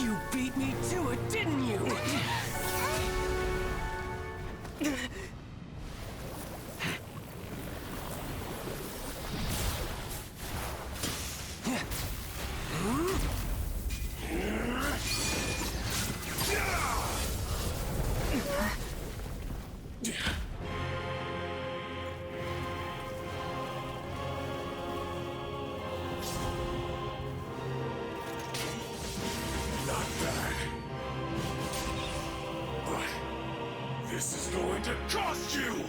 You beat me to it, didn't you? This is going to cost you!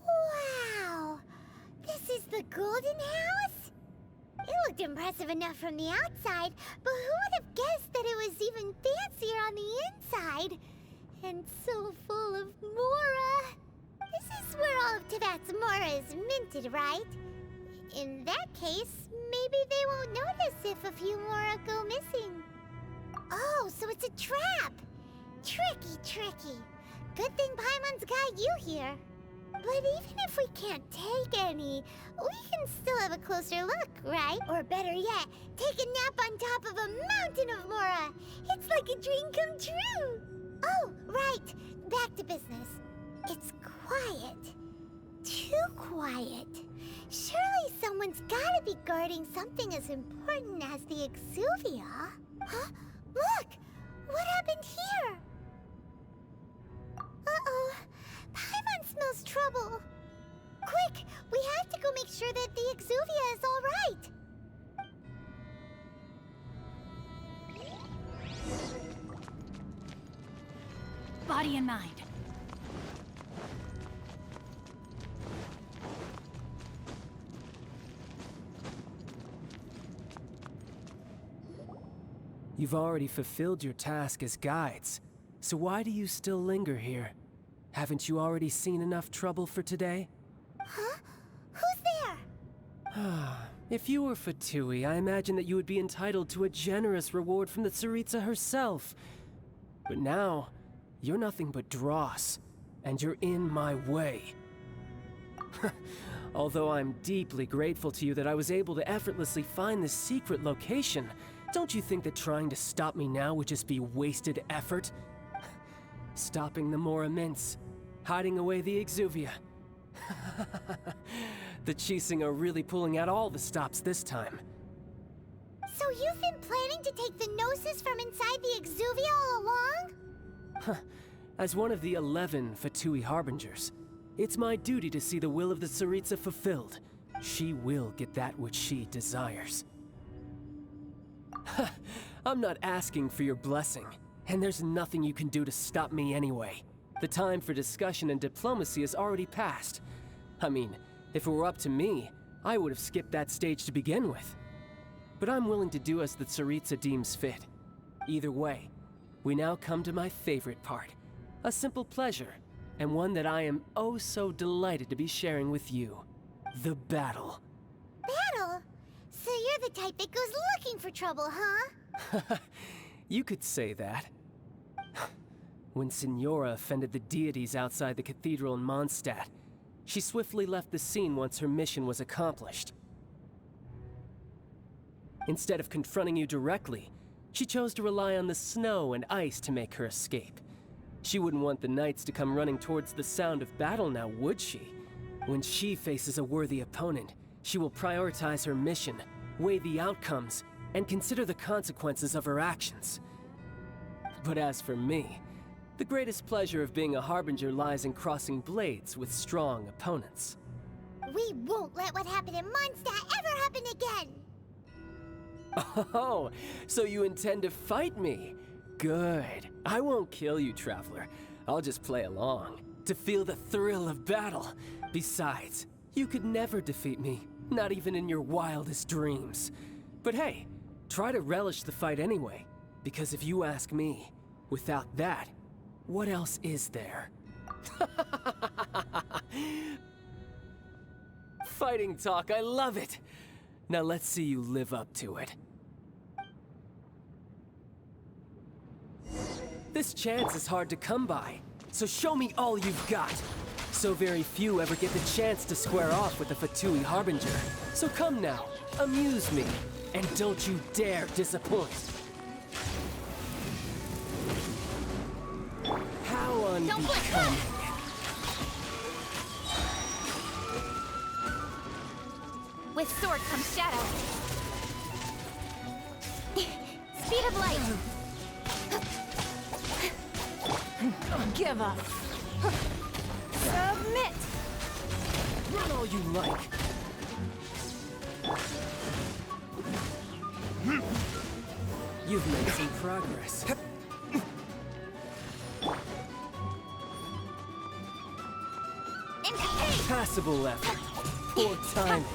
Wow! This is the Golden House? It looked impressive enough from the outside, but who would have guessed that it was even fancier on the inside? And so full of Mora! This is where all of Teyvat's Mora is minted, right? In that case, maybe they won't notice if a few Mora go missing. Oh, so it's a trap! Tricky, tricky. Good thing Paimon's got you here. But even if we can't take any, we can still have a closer look, right? Or better yet, take a nap on top of a mountain of Mora. It's like a dream come true. Oh, right. Back to business. It's quiet. Too quiet. Surely someone's gotta be guarding something as important as the Exuvia. Huh? Look! What happened here? Uh-oh. Paimon smells trouble. Quick! We have to go make sure that the Exuvia is all right. Body and mind. You've already fulfilled your task as guides, so why do you still linger here? Haven't you already seen enough trouble for today? Huh? Who's there? If you were Fatui, I imagine that you would be entitled to a generous reward from the Tsaritsa herself. But now, you're nothing but dross, and you're in my way. Although I'm deeply grateful to you that I was able to effortlessly find this secret location, don't you think that trying to stop me now would just be wasted effort? Stopping the Mora Mints, hiding away the Exuvia. The Chising are really pulling out all the stops this time. So you've been planning to take the Gnosis from inside the Exuvia all along? As one of the 11 Fatui Harbingers, it's my duty to see the will of the Tsaritsa fulfilled. she will get that which she desires. I'm not asking for your blessing, and there's nothing you can do to stop me anyway. The time for discussion and diplomacy has already passed. I mean, if it were up to me, I would have skipped that stage to begin with. But I'm willing to do as the Tsaritsa deems fit. Either way, we now come to my favorite part. A simple pleasure, and one that I am oh so delighted to be sharing with you. The battle. Battle? So you're the type that goes looking for trouble, huh? You could say that. When Signora offended the deities outside the cathedral in Mondstadt, she swiftly left the scene once her mission was accomplished. Instead of confronting you directly, she chose to rely on the snow and ice to make her escape. She wouldn't want the knights to come running towards the sound of battle now, would she? When she faces a worthy opponent, she will prioritize her mission, weigh the outcomes, and consider the consequences of her actions. But as for me, the greatest pleasure of being a harbinger lies in crossing blades with strong opponents. We won't let what happened in Mondstadt ever happen again! Oh, so you intend to fight me? Good. I won't kill you, Traveler. I'll just play along, to feel the thrill of battle. Besides, you could never defeat me, not even in your wildest dreams. But hey, try to relish the fight anyway, because if you ask me, without that, what else is there? Fighting talk, I love it! Now let's see you live up to it. This chance is hard to come by, so show me all you've got. So very few ever get the chance to square off with the Fatui Harbinger. So come now, amuse me, and don't you dare disappoint. How unbecoming. With sword comes shadow. Speed of light. Give up. Submit. Run all you like. You've made some progress. Passable effort. Poor timing.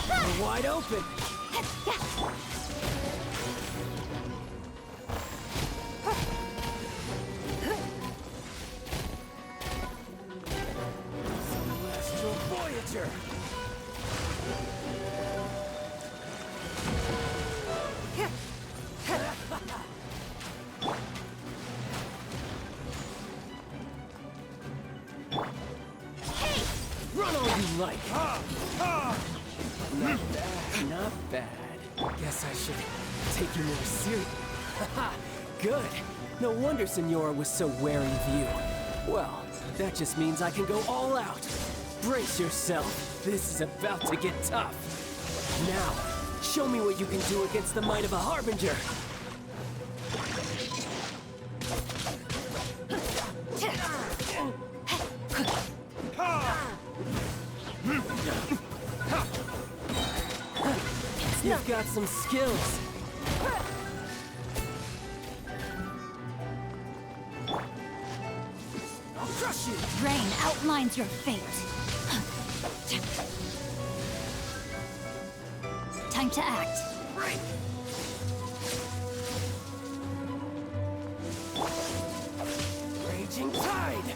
We're wide open. Celestial Voyager. Run all you like. Not bad, not bad. Guess I should take you more seriously. Haha, good. No wonder Signora was so wary of you. Well, that just means I can go all out. Brace yourself. This is about to get tough. Now, show me what you can do against the might of a Harbinger. You've got some skills. I'll crush you. Rain outlines your fate. Time to act. Right. Raging tide.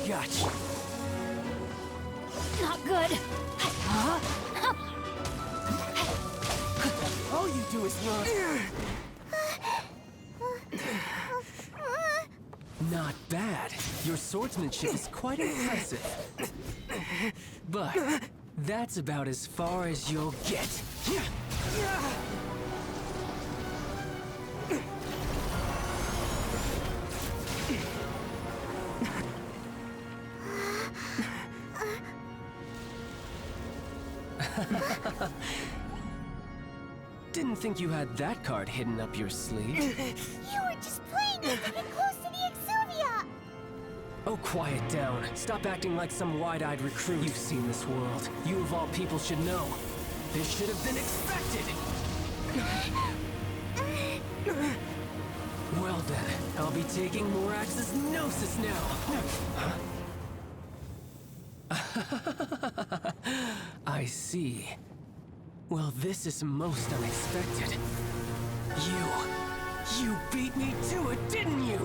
Gotcha. Not good. All you do is run. Not bad. Your swordsmanship is quite impressive. But that's about as far as you'll get. Didn't didn't think you had that card hidden up your sleeve. You were just playing it to get close to the Exuvia! Oh, quiet down. Stop acting like some wide-eyed recruit. You've seen this world. You of all people should know. This should have been expected! Well then, I'll be taking Morax's Gnosis now! I see. Well, this is most unexpected. You beat me to it, didn't you?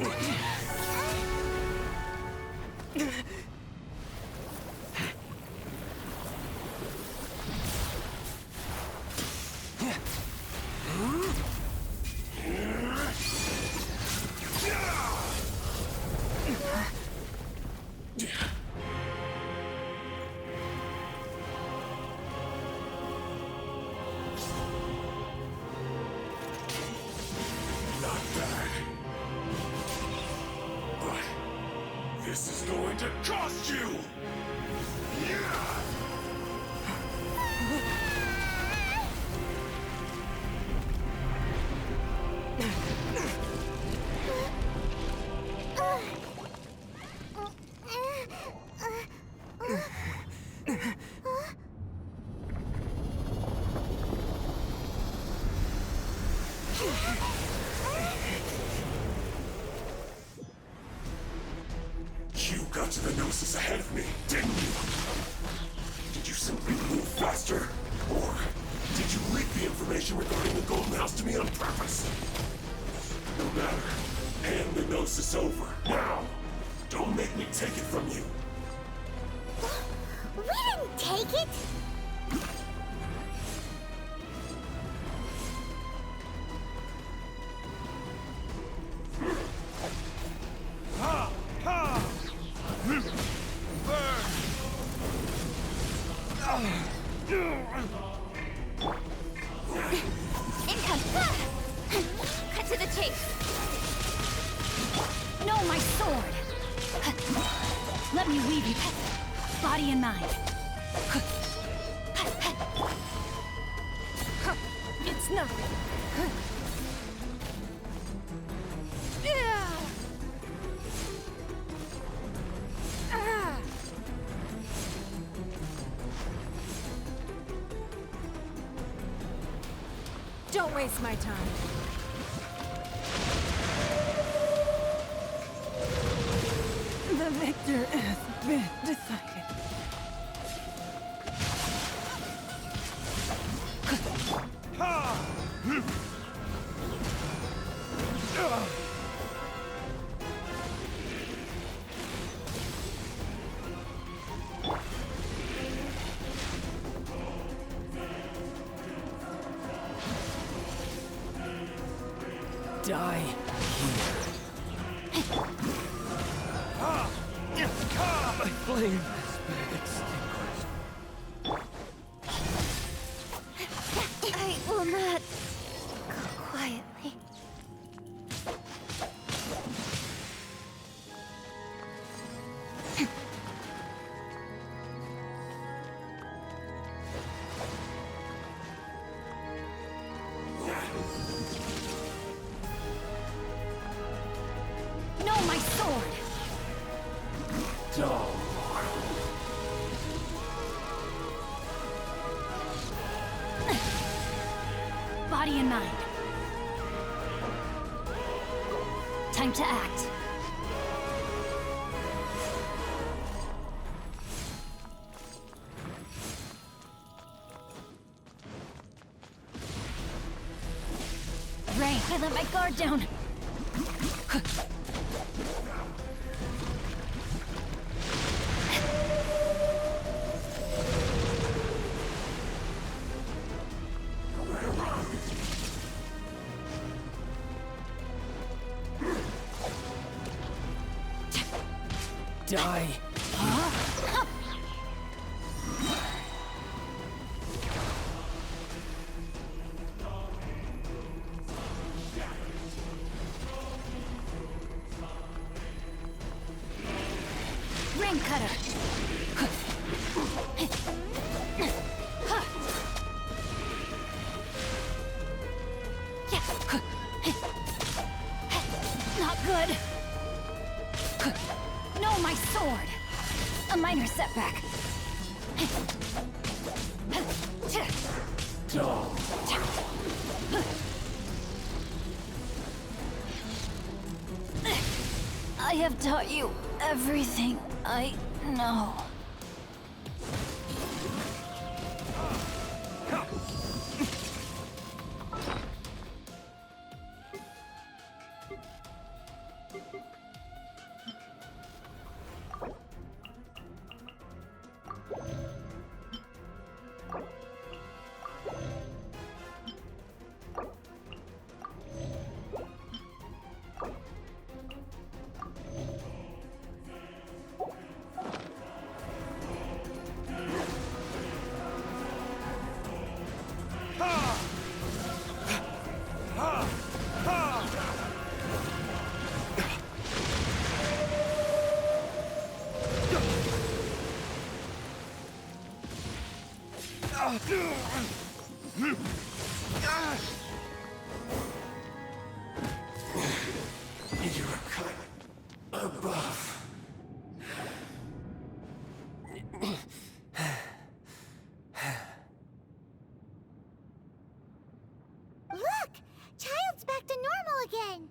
Not bad. But this is going to cost you! Yeah! You got to the Gnosis ahead of me, didn't you? Did you simply move faster? Or did you leak the information regarding the Golden House to me on purpose? No matter. Hand the Gnosis over, now! Don't make me take it from you. We didn't take it! Income! Cut to the chase! No, my sword! Let me weave you, body and mind. It's nothing. Don't waste my time. The victor has been decided. Die here. My flame has been extinguished. I will not go quietly. No, my sword! Dull. Body and mind. Time to act. Rain, I let my guard down. Die. Ring cutter. good. No, my sword. A minor setback. I have taught you everything I know. You're cut above. Look! Child's back to normal again!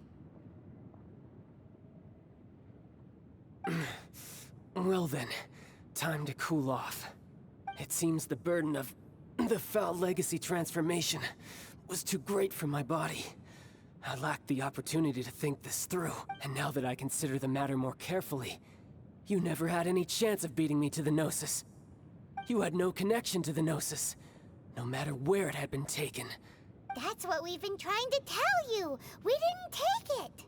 Well then, time to cool off. It seems the burden of the foul legacy transformation was too great for my body. I lacked the opportunity to think this through, and now that I consider the matter more carefully, you never had any chance of beating me to the Gnosis. You had no connection to the Gnosis, no matter where it had been taken. That's what we've been trying to tell you! We didn't take it!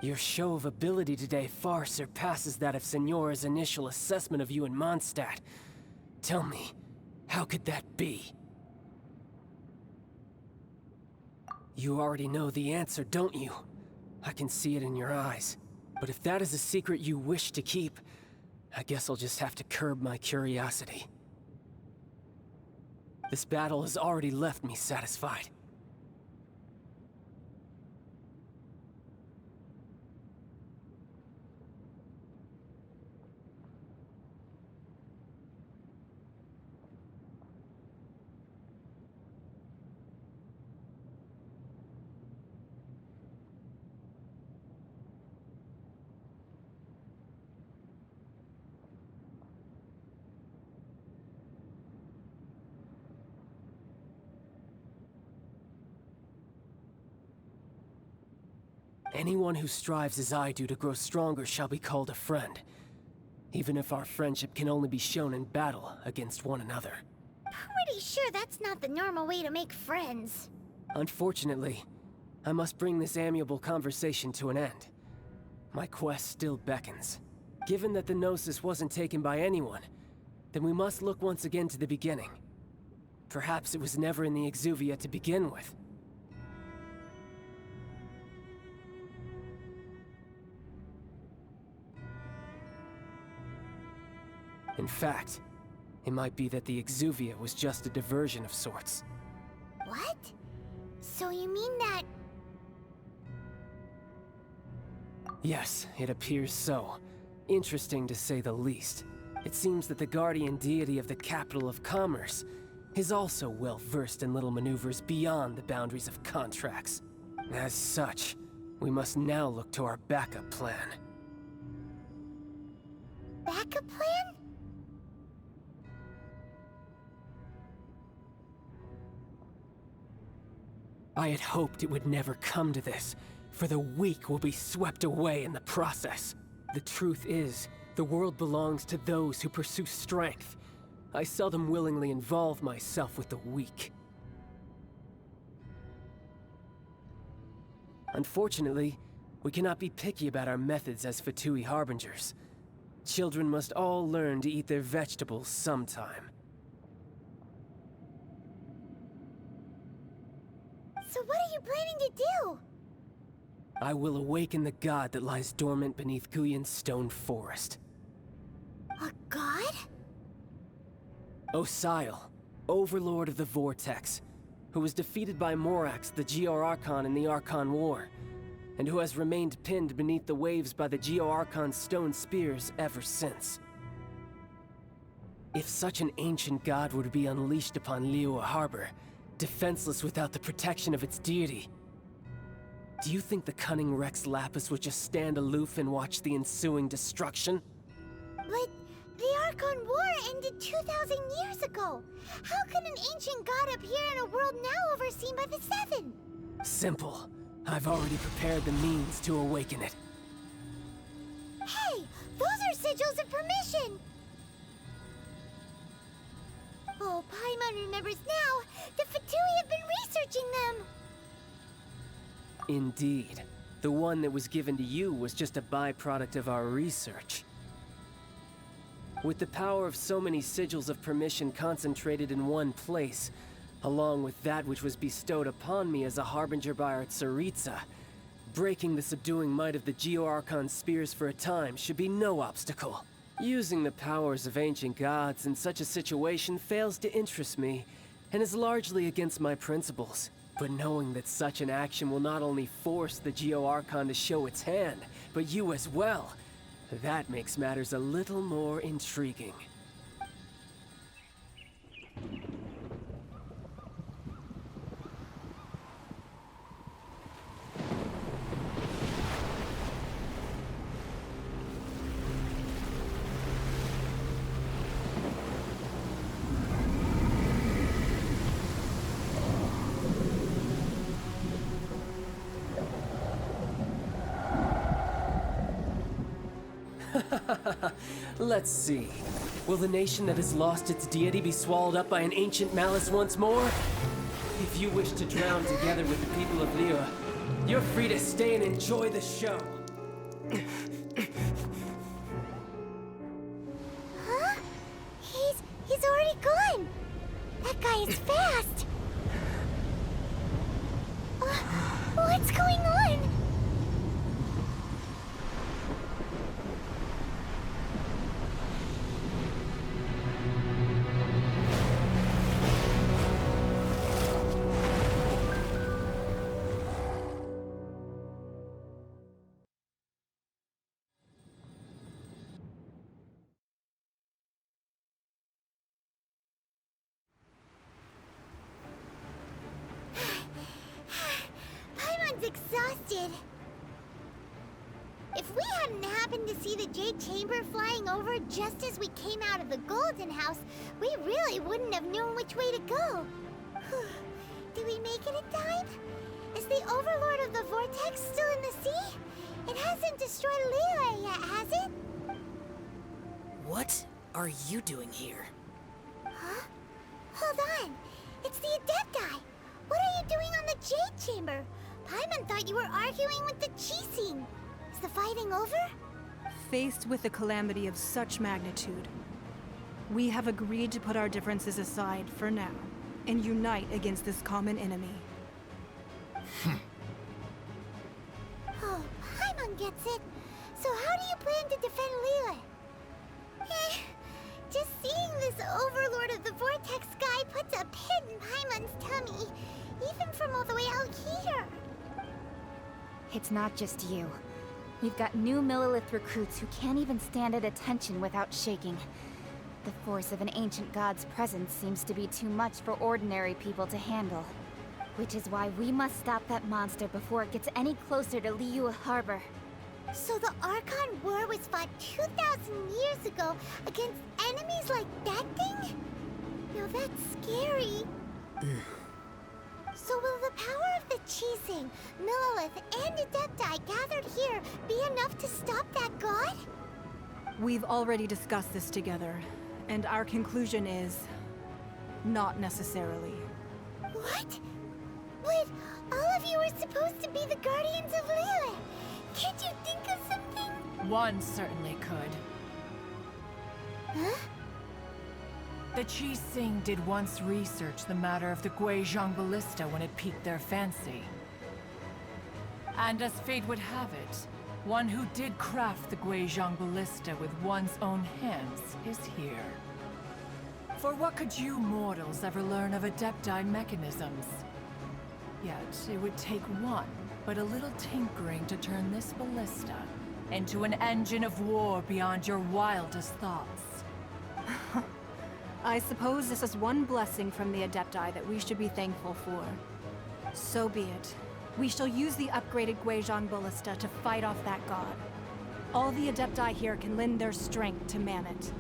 Your show of ability today far surpasses that of Signora's initial assessment of you in Mondstadt. Tell me, how could that be? You already know the answer, don't you? I can see it in your eyes. But if that is a secret you wish to keep, I guess I'll just have to curb my curiosity. This battle has already left me satisfied. Anyone who strives as I do to grow stronger shall be called a friend, even if our friendship can only be shown in battle against one another. Pretty sure that's not the normal way to make friends. Unfortunately, I must bring this amiable conversation to an end. My quest still beckons. Given that the Gnosis wasn't taken by anyone, then we must look once again to the beginning. Perhaps it was never in the Exuvia to begin with. In fact, it might be that the Exuvia was just a diversion of sorts. What? So you mean that... Yes, it appears so. Interesting to say the least. It seems that the guardian deity of the capital of commerce is also well versed in little maneuvers beyond the boundaries of contracts. As such, we must now look to our backup plan. backup plan? I had hoped it would never come to this, for the weak will be swept away in the process. The truth is, the world belongs to those who pursue strength. I seldom willingly involve myself with the weak. Unfortunately, we cannot be picky about our methods as Fatui Harbingers. Children must all learn to eat their vegetables sometime. So what are you planning to do? I will awaken the god that lies dormant beneath Guyon's stone forest. A god? Osial, overlord of the Vortex, who was defeated by Morax, the GR Archon in the Archon War. and who has remained pinned beneath the waves by the Geo-Archon's stone spears ever since. If such an ancient god were to be unleashed upon Liyue Harbor, defenseless without the protection of its deity, do you think the cunning Rex Lapis would just stand aloof and watch the ensuing destruction? But the Archon War ended 2,000 years ago. How can an ancient god appear in a world now overseen by the Seven? Simple. I've already prepared the means to awaken it. Hey, those are sigils of permission! Oh, Paimon remembers now. The Fatui have been researching them. Indeed. The one that was given to you was just a byproduct of our research. With the power of so many sigils of permission concentrated in one place, along with that which was bestowed upon me as a harbinger by our Tsaritsa, breaking the subduing might of the Geo-Archon spears for a time should be no obstacle. Using the powers of ancient gods in such a situation fails to interest me, and is largely against my principles. But knowing that such an action will not only force the Geo-Archon to show its hand, but you as well, that makes matters a little more intriguing. Let's see. Will the nation that has lost its deity be swallowed up by an ancient malice once more? If you wish to drown together with the people of Liyue, you're free to stay and enjoy the show. Huh? He's already gone. That guy is fast. What's going on? Exhausted. If we hadn't happened to see the Jade Chamber flying over just as we came out of the Golden House, we really wouldn't have known which way to go. Did we make it in time? Is the Overlord of the Vortex still in the sea? It hasn't destroyed Liyue yet, has it? What are you doing here? Huh? Hold on. It's the Adepti. What are you doing on the Jade Chamber? Paimon thought you were arguing with the Chising. Is the fighting over? Faced with a calamity of such magnitude, we have agreed to put our differences aside for now and unite against this common enemy. Oh, Paimon gets it. So how do you plan to defend Liyue? Just seeing this Overlord of the Vortex guy puts a pit in Paimon's tummy, even from all the way out here. It's not just you. We've got new Millilith recruits who can't even stand at attention without shaking. The force of an ancient god's presence seems to be too much for ordinary people to handle. Which is why we must stop that monster before it gets any closer to Liyue Harbor. So the Archon War was fought 2,000 years ago against enemies like that thing? Now that's scary. So will the power of the Chising, Millilith, and Adepti gathered here be enough to stop that god? We've already discussed this together, and our conclusion is... not necessarily. What? But all of you are supposed to be the Guardians of Liyue. Can't you think of something? One certainly could. Huh? The Chising did once research the matter of the Guizhong Ballista when it piqued their fancy. And as fate would have it, one who did craft the Guizhong Ballista with one's own hands is here. For what could you mortals ever learn of Adepti mechanisms? Yet it would take one but a little tinkering to turn this ballista into an engine of war beyond your wildest thoughts. I suppose this is one blessing from the Adepti that we should be thankful for. So be it. We shall use the upgraded Guizhong Ballista to fight off that god. All the Adepti here can lend their strength to man it.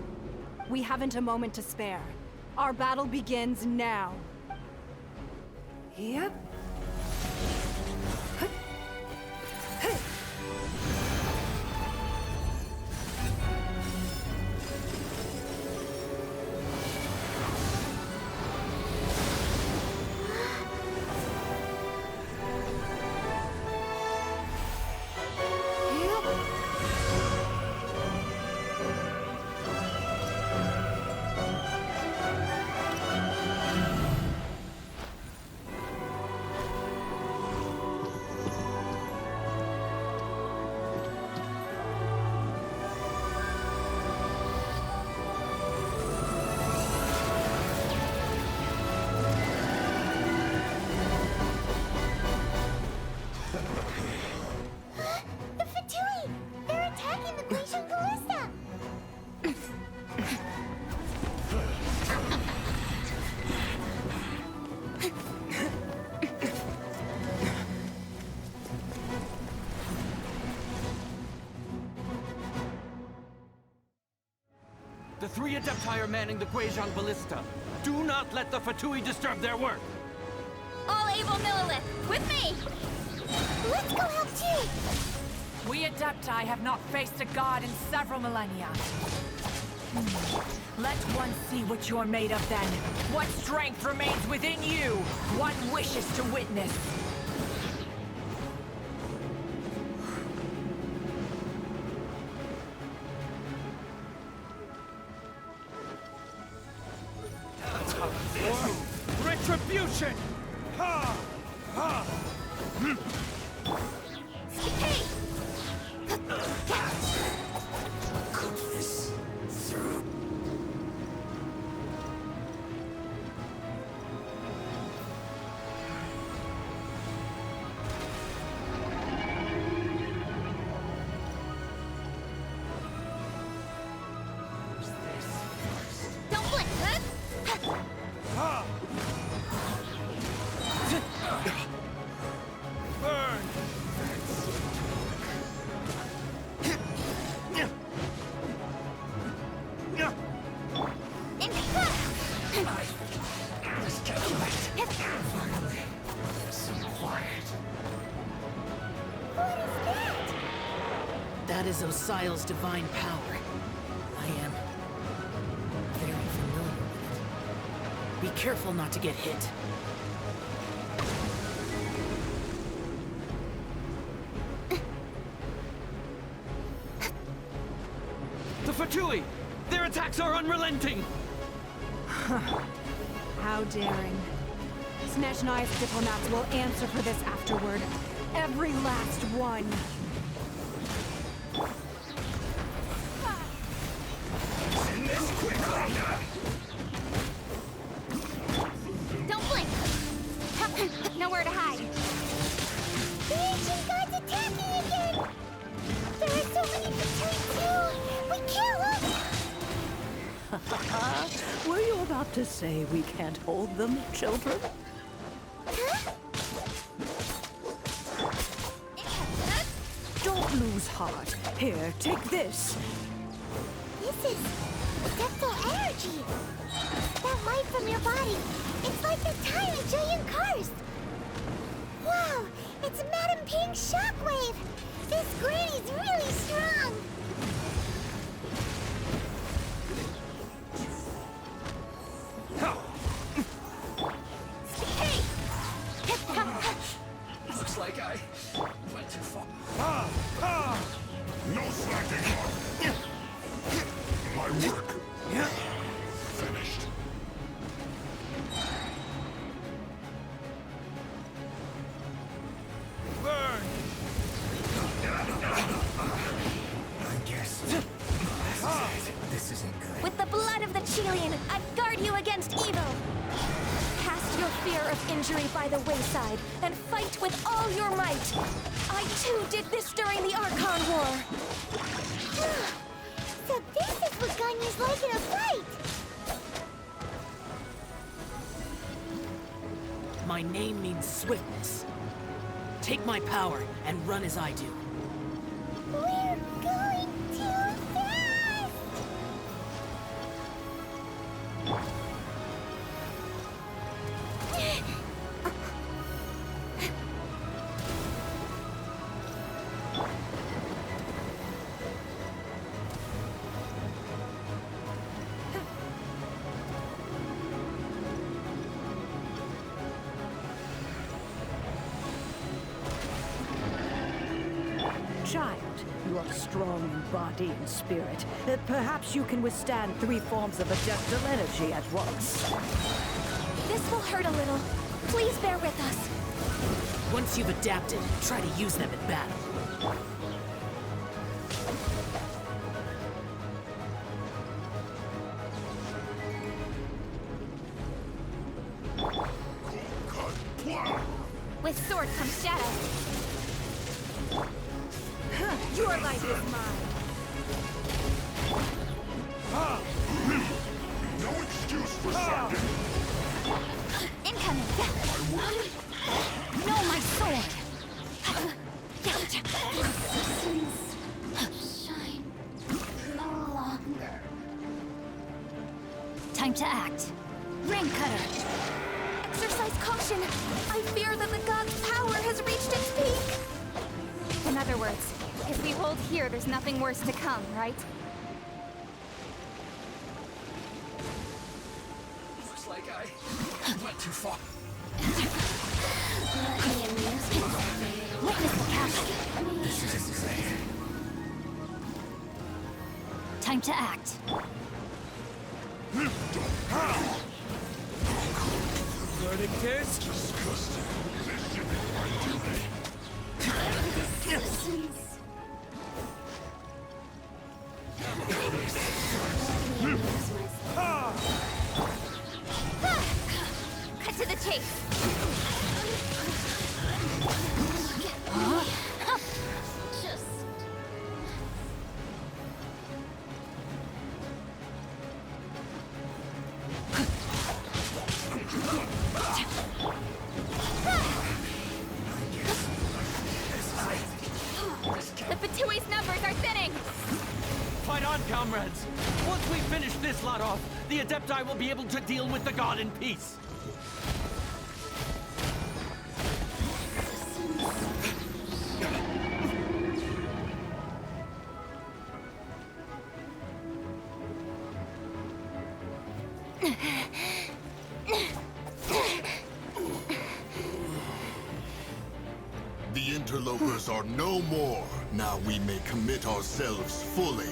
We haven't a moment to spare. Our battle begins now. Yep. The three Adepti are manning the Guizhong Ballista. Do not let the Fatui disturb their work! All able Millilith, with me! Let's go help too! We Adepti have not faced a god in several millennia. Let one see what you're made of then. What strength remains within you. One wishes to witness. Retribution! Ha! Ha! Cook this through. Don't blink! Ha! Burn! Let's get right. Finally, some quiet. That is Osial's divine power. I am very familiar with it. Be careful not to get hit. The Fatui! Their attacks are unrelenting! How daring. Snatch and I's diplomats will answer for this afterward. Every last one. In this quickly! Don't blink! Nowhere to hide. The ancient god's attacking again! There are so many between too! We can't look! Were you about to say we can't hold them, children? Huh? Don't lose heart. Here, take this. This is Adeptal energy! That light from your body, it's like the time in Julian Karst! Wow, it's Madame Ping's shockwave! This granny's really strong! Looks like I went too far. Ha! Ha! No slacking! My work finished. Burn! I guess this isn't good. With the blood of the Chelian, I guard you against evil! Cast your fear of injury by the wayside, and fight with all your might! too did this during the Archon War. So this is what Ganya's like in a fight! My name means swiftness. Take my power and run as I do. We're going too fast! Child, you are strong in body and spirit. Perhaps you can withstand 3 forms of adeptal energy at once. This will hurt a little. Please bear with us. Once you've adapted, try to use them in battle. With sword comes shadow. Your life is mine. No excuse for slacking! Incoming! No, my sword! Shine no longer. Time to act. Ring cutter. Exercise caution. I fear that the god's power has reached its peak. In other words, if we hold here, there's nothing worse to come, right? Looks like I went too far. Witness the castle. This is insane. Time to act. Verdict is Disgusting. This should be my duty. Cut to the chase. The Fatui's numbers are thinning. fight on, comrades. Once we finish this lot off, the Adepti will be able to deal with the god in peace. The interlopers are no more. Now we may commit ourselves fully.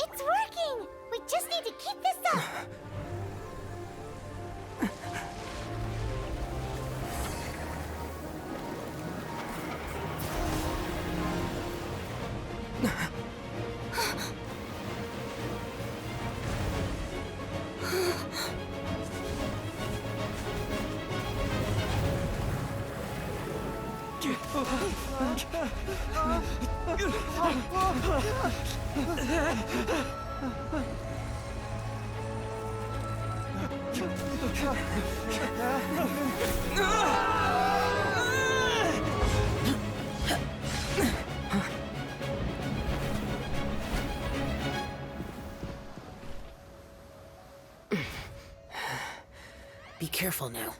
It's working! We just need to keep this up! Be careful now.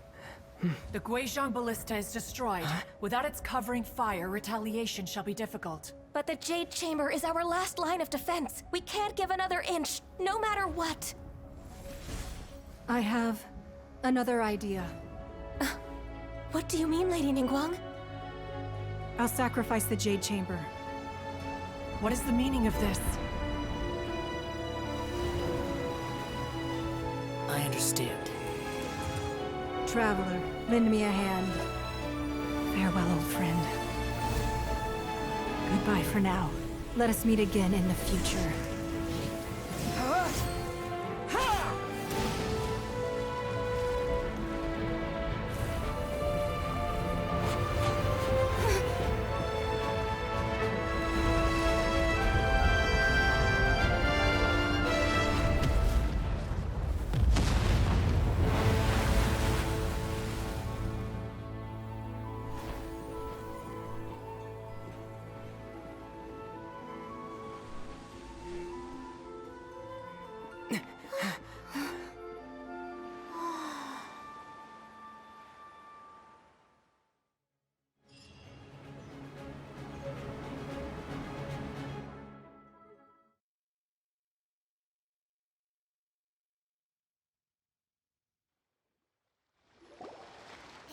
The Guizhong Ballista is destroyed. Without its covering fire, retaliation shall be difficult. But the Jade Chamber is our last line of defense. We can't give another inch, no matter what. I have another idea. What do you mean, Lady Ningguang? I'll sacrifice the Jade Chamber. What is the meaning of this? I understand. Traveler, lend me a hand. Farewell, old friend. Goodbye for now. Let us meet again in the future.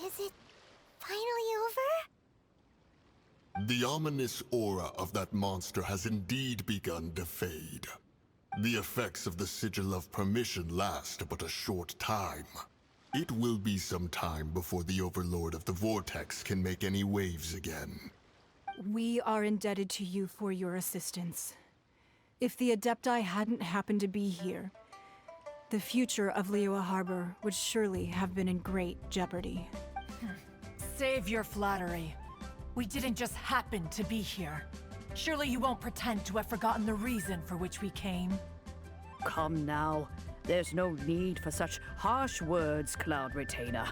Is it finally over? The ominous aura of that monster has indeed begun to fade. The effects of the Sigil of Permission last but a short time. It will be some time before the Overlord of the Vortex can make any waves again. We are indebted to you for your assistance. If the Adepti hadn't happened to be here, the future of Liyue Harbor would surely have been in great jeopardy. Save your flattery. We didn't just happen to be here. Surely you won't pretend to have forgotten the reason for which we came. Come now. There's no need for such harsh words, Cloud Retainer.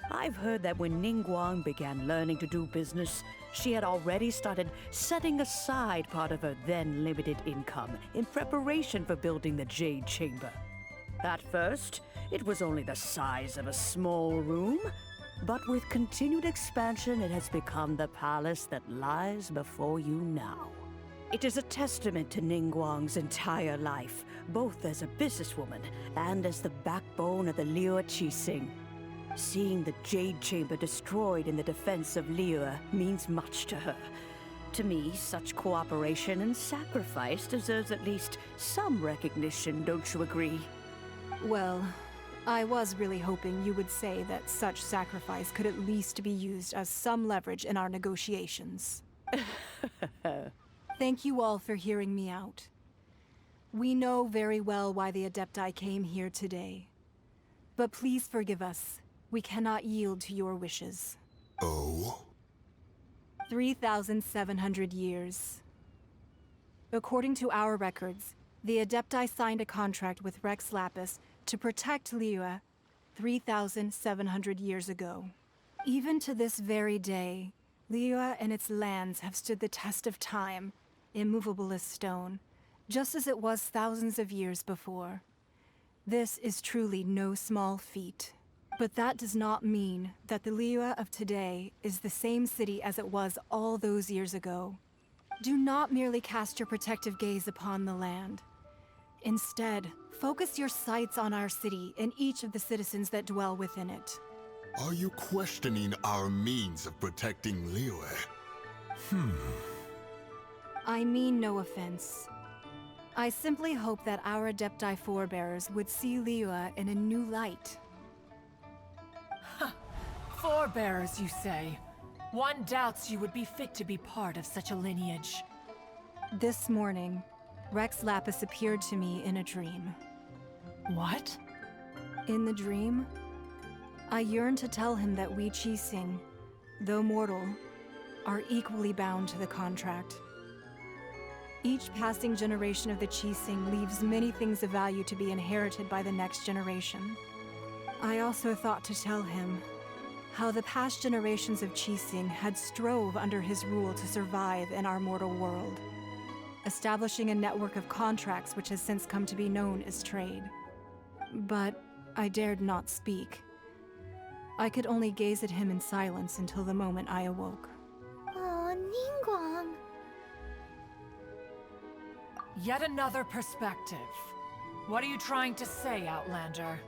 I've heard that when Ningguang began learning to do business, she had already started setting aside part of her then limited income in preparation for building the Jade Chamber. At first, it was only the size of a small room, but with continued expansion, it has become the palace that lies before you now. It is a testament to Ningguang's entire life, both as a businesswoman and as the backbone of the Liyue Qixing. Seeing the Jade Chamber destroyed in the defense of Liyue means much to her. To me, such cooperation and sacrifice deserves at least some recognition, don't you agree? Well, I was really hoping you would say that such sacrifice could at least be used as some leverage in our negotiations. Thank you all for hearing me out. We know very well why the Adepti came here today. But please forgive us. We cannot yield to your wishes. Oh? 3,700 years. According to our records, the Adepti signed a contract with Rex Lapis to protect Liyue 3,700 years ago. Even to this very day, Liyue and its lands have stood the test of time, immovable as stone, just as it was thousands of years before. This is truly no small feat. But that does not mean that the Liyue of today is the same city as it was all those years ago. Do not merely cast your protective gaze upon the land. Instead, focus your sights on our city and each of the citizens that dwell within it. Are you questioning our means of protecting Liyue? I mean no offense. I simply hope that our Adepti forebears would see Liyue in a new light. Forebearers, you say? One doubts you would be fit to be part of such a lineage. This morning, Rex Lapis appeared to me in a dream. What? In the dream, I yearned to tell him that we Qixing, though mortal, are equally bound to the contract. Each passing generation of the Qixing leaves many things of value to be inherited by the next generation. I also thought to tell him how the past generations of Qixing had strove under his rule to survive in our mortal world, establishing a network of contracts which has since come to be known as trade. But I dared not speak. I could only gaze at him in silence until the moment I awoke. Oh, Ningguang. Yet another perspective. What are you trying to say, Outlander?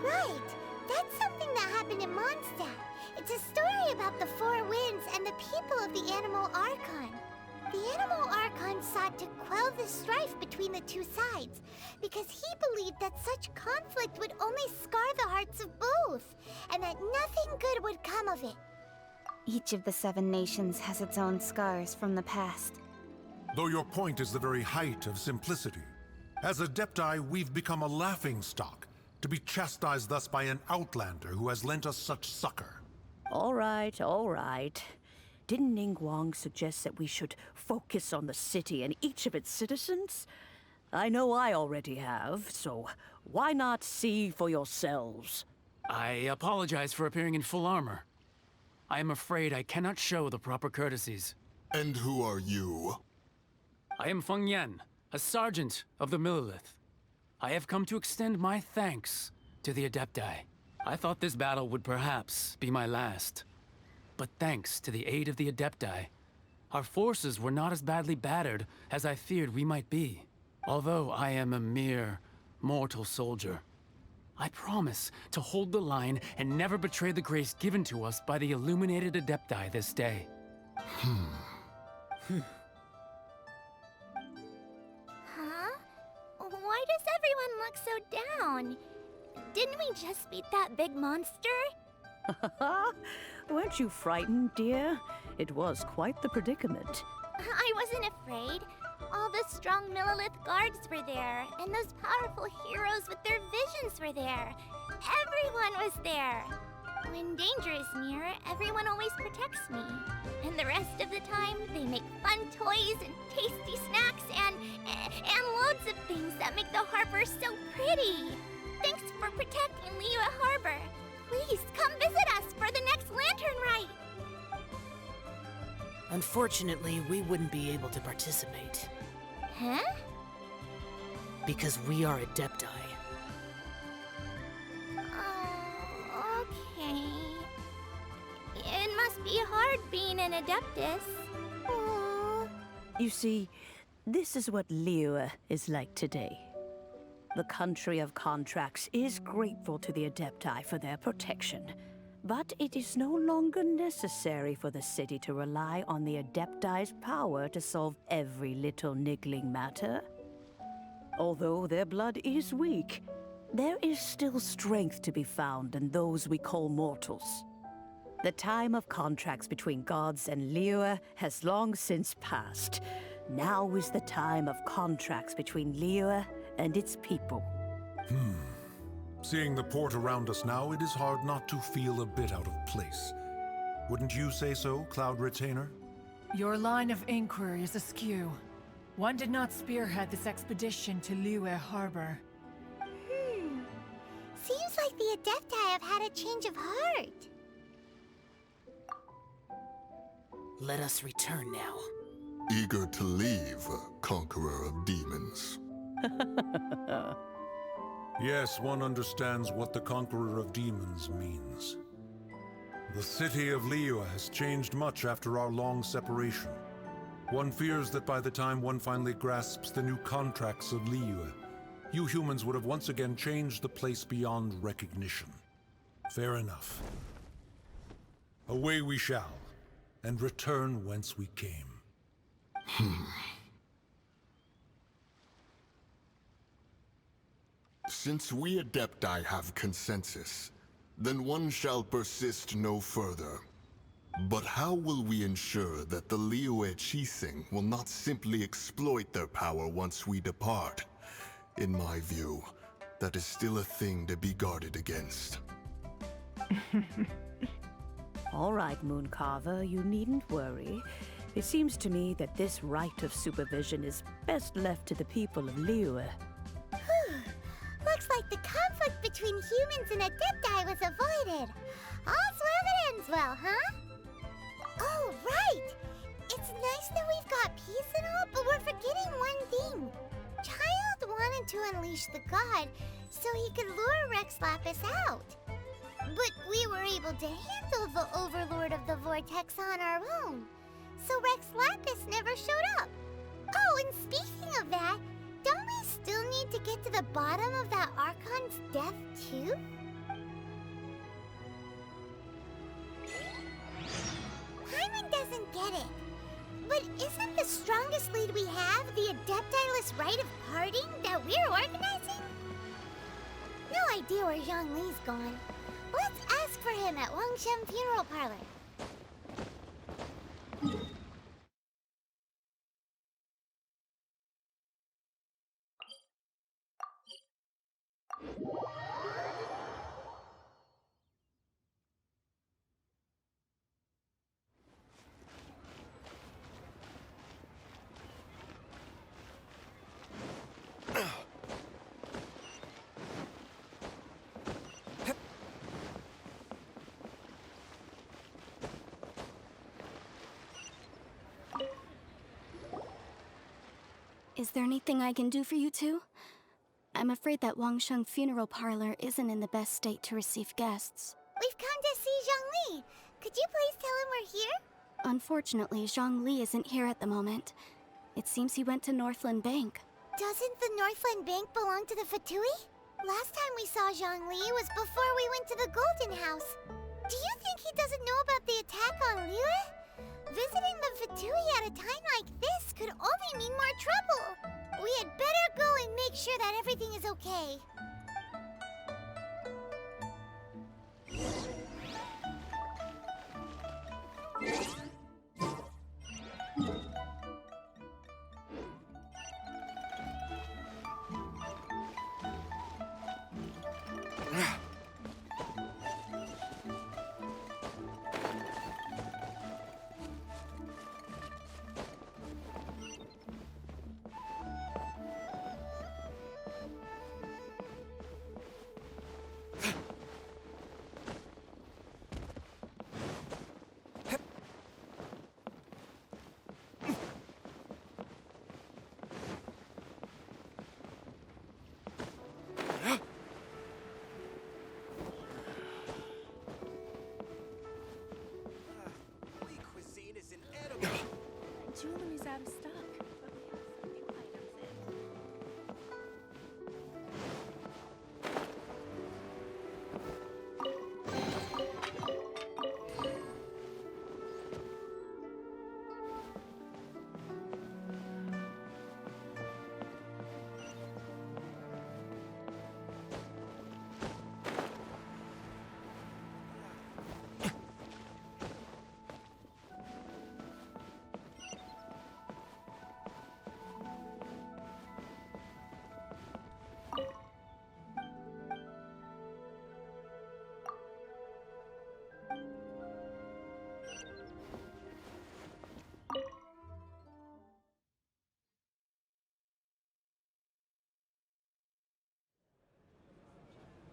Right! That's something that happened in Mondstadt. It's a story about the Four Winds and the people of the Animal Archon. The Animal Archon sought to quell the strife between the two sides, because he believed that such conflict would only scar the hearts of both. oath, and that nothing good would come of it. Each of the 7 nations has its own scars from the past. Though your point is the very height of simplicity. As Adepti, we've become a laughingstock, to be chastised thus by an outlander who has lent us such succor. All right, all right. Didn't Ningguang suggest that we should focus on the city and each of its citizens? I know I already have, so why not see for yourselves? I apologize for appearing in full armor. I am afraid I cannot show the proper courtesies. And who are you? I am Feng Yan, a sergeant of the Millelith. I have come to extend my thanks to the Adepti. I thought this battle would perhaps be my last. But thanks to the aid of the Adepti, our forces were not as badly battered as I feared we might be. Although I am a mere mortal soldier, I promise to hold the line and never betray the grace given to us by the illuminated Adepti this day. Huh? Why does everyone look so down? Didn't we just beat that big monster? Weren't you frightened, dear? It was quite the predicament. I wasn't afraid. All the strong Millelith guards were there, and those powerful heroes with their visions were there. Everyone was there. When danger is near, everyone always protects me. And the rest of the time, they make fun toys and tasty snacks and loads of things that make the harbor so pretty. Thanks for protecting Liyue Harbor. Please come visit us for the next lantern rite. Unfortunately, we wouldn't be able to participate. Huh? Because we are Adepti. Okay. It must be hard being an Adeptus. Aww. You see, this is what Liyue is like today. The country of contracts is grateful to the Adepti for their protection. But it is no longer necessary for the city to rely on the Adepti's power to solve every little niggling matter. Although their blood is weak, there is still strength to be found in those we call mortals. The time of contracts between gods and Liyue has long since passed. Now is the time of contracts between Liyue and its people. Seeing the port around us now, it is hard not to feel a bit out of place. Wouldn't you say so, Cloud Retainer? Your line of inquiry is askew. One did not spearhead this expedition to Liyue Harbor. Seems like the Adepti have had a change of heart. Let us return now. Eager to leave, Conqueror of Demons. Yes, one understands what the Conqueror of Demons means. The city of Liyue has changed much after our long separation. One fears that by the time one finally grasps the new contracts of Liyue, you humans would have once again changed the place beyond recognition. Fair enough. Away we shall, and return whence we came. Since we Adepti have consensus, then one shall persist no further. But how will we ensure that the Liyue Qixing will not simply exploit their power once we depart? In my view, that is still a thing to be guarded against. All right, Mooncarver, you needn't worry. It seems to me that this right of supervision is best left to the people of Liyue. Looks like the conflict between humans and Adepti was avoided. All's well that ends well, huh? Oh, right! It's nice that we've got peace and all, but we're forgetting one thing. Child wanted to unleash the god so he could lure Rex Lapis out. But we were able to handle the Overlord of the Vortex on our own. So Rex Lapis never showed up. Oh, and speaking of that, don't we still need to get to the bottom of that Archon's death, too? Paimon doesn't get it. But isn't the strongest lead we have the Adepti-less rite of parting that we're organizing? No idea where Zhongli's gone. Let's him at Wangshan Funeral Parlor. Is there anything I can do for you two? I'm afraid that Wangsheng Funeral Parlor isn't in the best state to receive guests. We've come to see Zhongli. Could you please tell him we're here? Unfortunately, Zhongli isn't here at the moment. It seems he went to Northland Bank. Doesn't the Northland Bank belong to the Fatui? Last time we saw Zhongli was before we went to the Golden House. Do you think he doesn't know about the attack on Liyue? Visiting the Fatui at a time like this could only mean more trouble. We had better go and make sure that everything is okay. Jewelry's out of stock, but we have some new items in.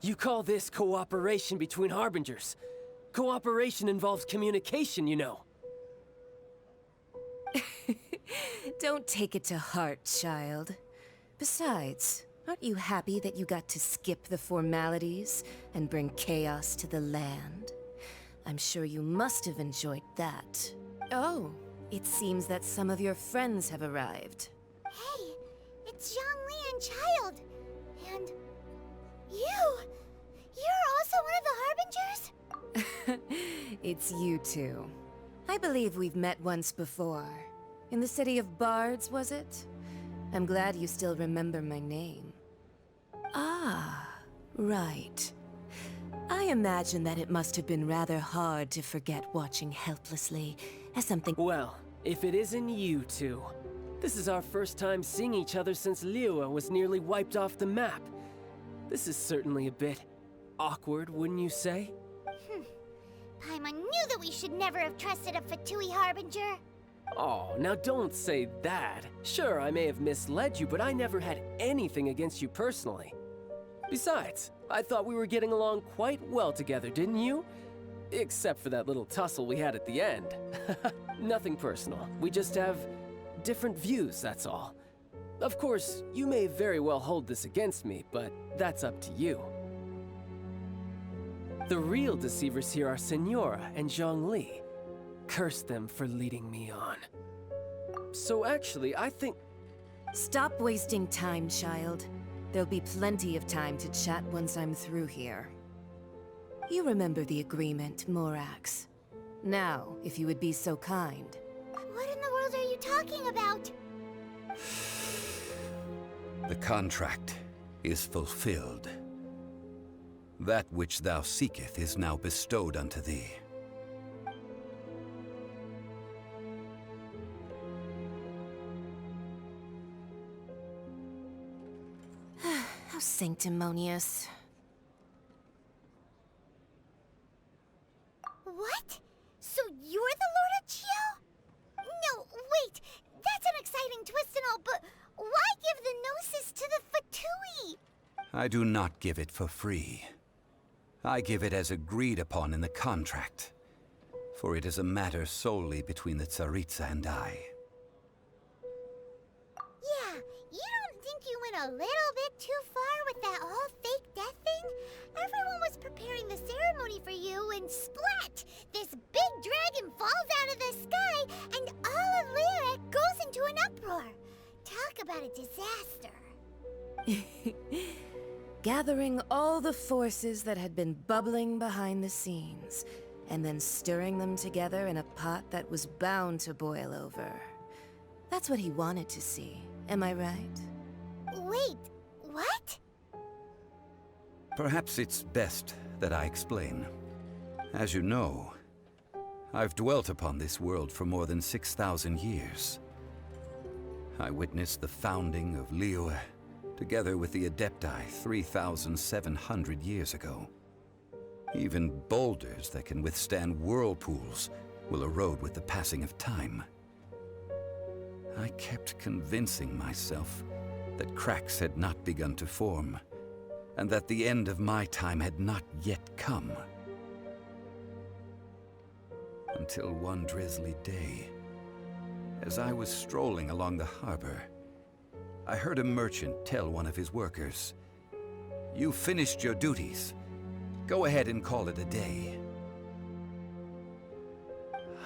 You call this cooperation between Harbingers? Cooperation involves communication, you know. Don't take it to heart, child. Besides, aren't you happy that you got to skip the formalities and bring chaos to the land? I'm sure you must have enjoyed that. Oh, it seems that some of your friends have arrived. Hey, it's Zhongli and Child. And you! You're also one of the Harbingers? It's you two. I believe we've met once before. In the city of Bards, was it? I'm glad you still remember my name. Ah, right. I imagine that it must have been rather hard to forget watching helplessly as something— Well, if it isn't you two. This is our first time seeing each other since Liyue was nearly wiped off the map. This is certainly a bit awkward, wouldn't you say? Paimon knew that we should never have trusted a Fatui Harbinger. Oh, now don't say that. Sure, I may have misled you, but I never had anything against you personally. Besides, I thought we were getting along quite well together, didn't you? Except for that little tussle we had at the end. Nothing personal. We just have different views, that's all. Of course, you may very well hold this against me, but that's up to you. The real deceivers here are Senora and Zhongli. Curse them for leading me on. So actually, I think— Stop wasting time, child. There'll be plenty of time to chat once I'm through here. You remember the agreement, Morax. Now, if you would be so kind. What in the world are you talking about? The contract is fulfilled. That which thou seeketh is now bestowed unto thee. How sanctimonious. What? So you're the Lord of Chio? No, wait! That's an exciting twist and all, but why give the Gnosis to the Fatui? I do not give it for free. I give it as agreed upon in the contract, for it is a matter solely between the Tsaritsa and I. Yeah, you don't think you went a little bit too far with that whole fake death thing? Everyone was preparing the ceremony for you, and splat! This big dragon falls out of the sky, and all of Lyric goes into an uproar. Talk about a disaster. Gathering all the forces that had been bubbling behind the scenes, and then stirring them together in a pot that was bound to boil over. That's what he wanted to see, am I right? Wait, what? Perhaps it's best that I explain. As you know, I've dwelt upon this world for more than 6,000 years. I witnessed the founding of Liyue, together with the Adepti 3,700 years ago. Even boulders that can withstand whirlpools will erode with the passing of time. I kept convincing myself that cracks had not begun to form, and that the end of my time had not yet come. Until one drizzly day, as I was strolling along the harbor, I heard a merchant tell one of his workers, "You've finished your duties. Go ahead and call it a day."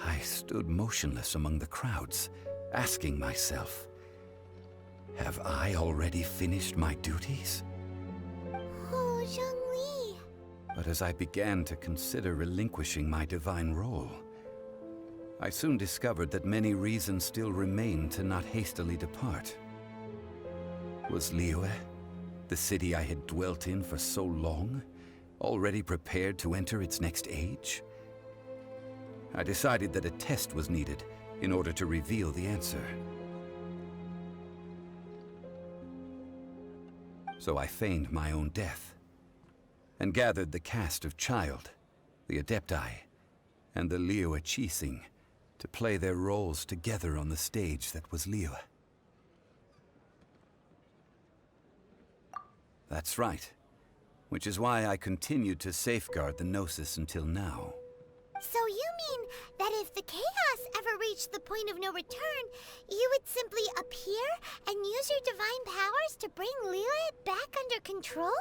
I stood motionless among the crowds, asking myself, have I already finished my duties? Oh, Zhongli. But as I began to consider relinquishing my divine role, I soon discovered that many reasons still remained to not hastily depart. Was Liyue, the city I had dwelt in for so long, already prepared to enter its next age? I decided that a test was needed in order to reveal the answer. So I feigned my own death, and gathered the cast of Child, the Adepti, and the Liyue Qixing to play their roles together on the stage that was Liyue. That's right, which is why I continued to safeguard the Gnosis until now. So you mean that if the chaos ever reached the point of no return, you would simply appear and use your divine powers to bring Liyue back under control?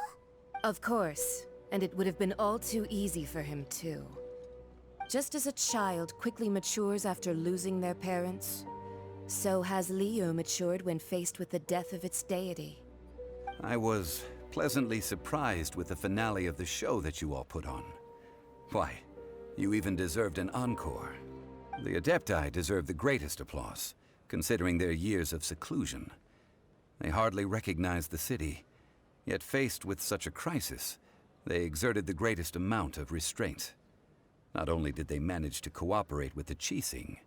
Of course, and it would have been all too easy for him too. Just as a child quickly matures after losing their parents, so has Liyue matured when faced with the death of its deity. I was pleasantly surprised with the finale of the show that you all put on. Why, you even deserved an encore. The Adepti deserve the greatest applause, considering their years of seclusion. They hardly recognized the city, yet faced with such a crisis, they exerted the greatest amount of restraint. Not only did they manage to cooperate with the Qixing,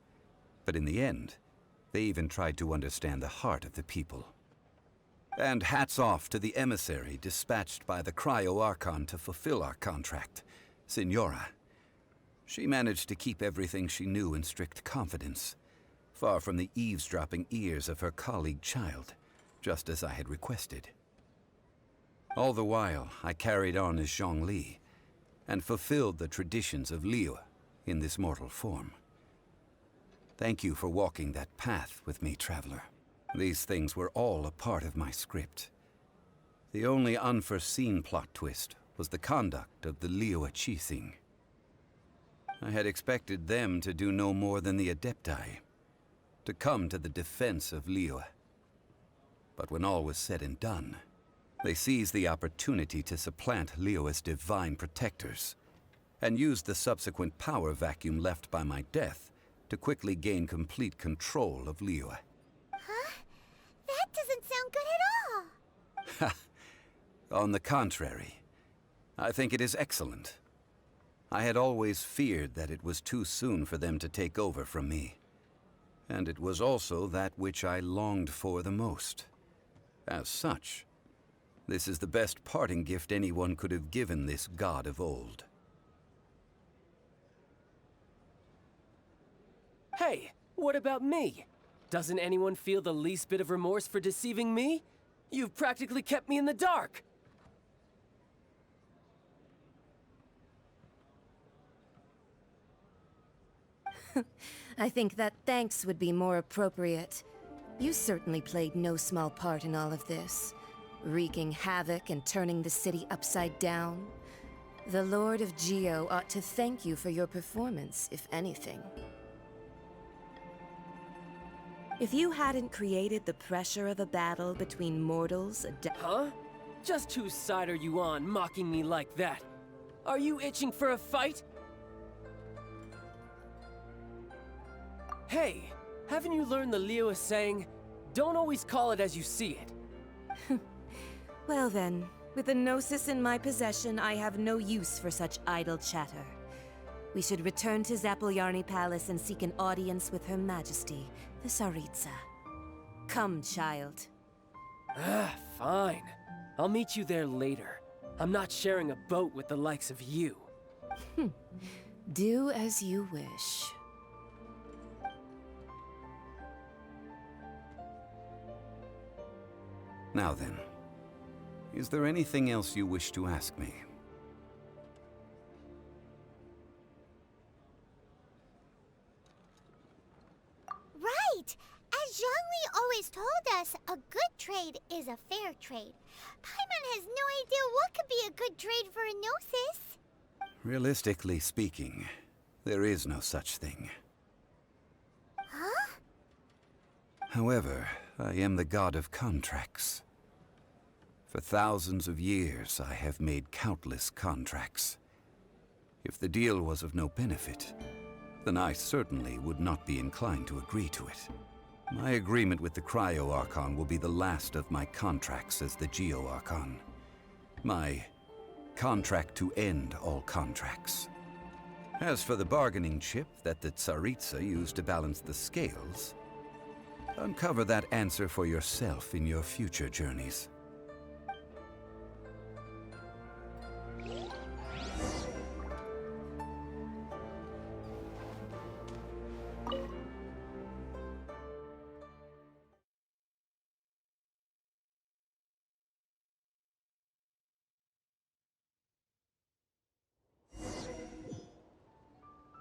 but in the end, they even tried to understand the heart of the people. And hats off to the emissary dispatched by the Cryo-Archon to fulfill our contract, Signora. She managed to keep everything she knew in strict confidence, far from the eavesdropping ears of her colleague Child, just as I had requested. All the while, I carried on as Zhongli, and fulfilled the traditions of Liyue in this mortal form. Thank you for walking that path with me, Traveler. These things were all a part of my script. The only unforeseen plot twist was the conduct of the Liyue Qixing. I had expected them to do no more than the Adepti, to come to the defense of Liyue. But when all was said and done, they seized the opportunity to supplant Liyue's divine protectors, and used the subsequent power vacuum left by my death to quickly gain complete control of Liyue. Huh? That doesn't sound good at all! On the contrary, I think it is excellent. I had always feared that it was too soon for them to take over from me. And it was also that which I longed for the most. As such, this is the best parting gift anyone could have given this god of old. Hey, what about me? Doesn't anyone feel the least bit of remorse for deceiving me? You've practically kept me in the dark! I think that thanks would be more appropriate. You certainly played no small part in all of this, wreaking havoc and turning the city upside down. The Lord of Geo ought to thank you for your performance, if anything. If you hadn't created the pressure of a battle between mortals... Huh? Just whose side are you on, mocking me like that? Are you itching for a fight? Hey, haven't you learned the Liyue saying, don't always call it as you see it? Well then, with the Gnosis in my possession, I have no use for such idle chatter. We should return to Zapoljarny Palace and seek an audience with Her Majesty, the Tsaritsa. Come, child. Fine. I'll meet you there later. I'm not sharing a boat with the likes of you. Do as you wish. Now then, is there anything else you wish to ask me? Right! As Zhongli always told us, a good trade is a fair trade. Paimon has no idea what could be a good trade for a Gnosis. Realistically speaking, there is no such thing. Huh? However, I am the god of contracts. For thousands of years, I have made countless contracts. If the deal was of no benefit, then I certainly would not be inclined to agree to it. My agreement with the Cryo Archon will be the last of my contracts as the Geo Archon. My contract to end all contracts. As for the bargaining chip that the Tsaritsa used to balance the scales, uncover that answer for yourself in your future journeys.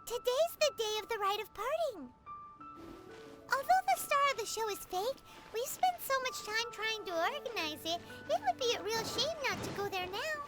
Today's the day of the rite of parting. Although the star of the show is fake, we spent so much time trying to organize it, it would be a real shame not to go there now.